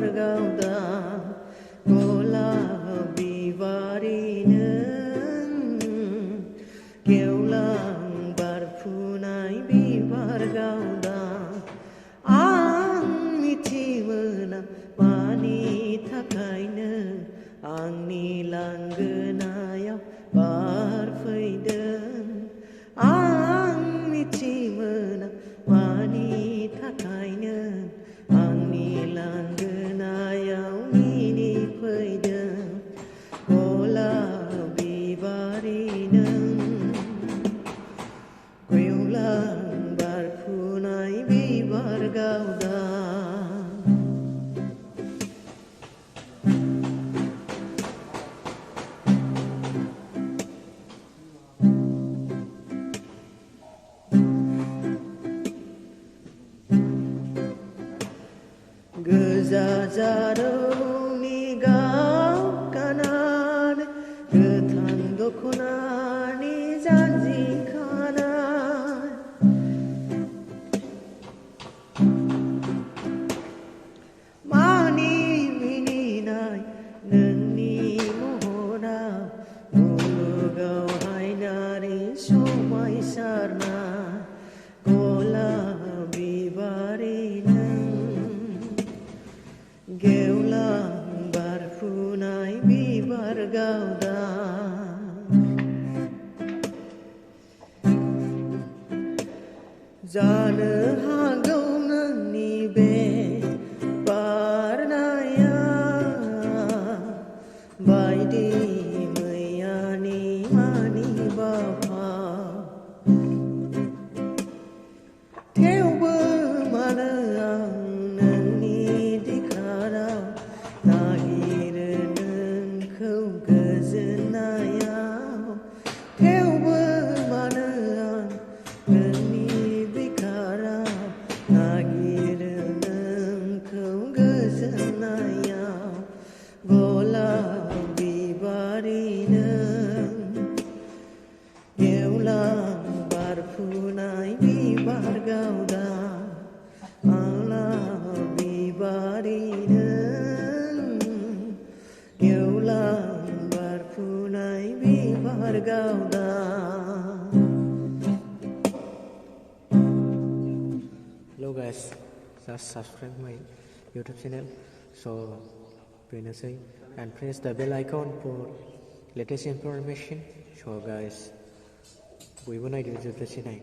बिबार गावदा गलाब बिबारि नों गेवलां बारफुनाय बिबार गावदा आं मिथिमोना मानि थाखायनो आंनि लांगोनायाव बारफैदों आं मिथिमोना मानि थाखायनो आंनि लांगोनायाव मिनिफैदों गलाब बिबारि नों गेवलां बारफुनाय बिबार गावदा गोजा जारौनि गाबगानानै गोथां दख'नानि जानजि खानाय मानि मिनिनाय नोंनि महरा मुलुगाव हायनारि समायसारनाय गलाब बिबारि गेवलां बारफुनाय बिबार गावदा जानो हागौ नोंनि बे बारनाया बायदि मैयानि मानिबा फाव थेवबो मानो आं नागिरो नोंखौ गोजोननायाव थेवबो मानो आं नोंनि बिखाराव नागिरो नोंखौ गोजोननायाव गलाब बिबारि नों गेवलां बारफुनाय बिबार गावदा गलाब बिबारि गावदा Hello guys, just subscribe my YouTube channel so बेनोसै and press the bell icon for latest information so guys बयबो नायदो जोबजासे नाय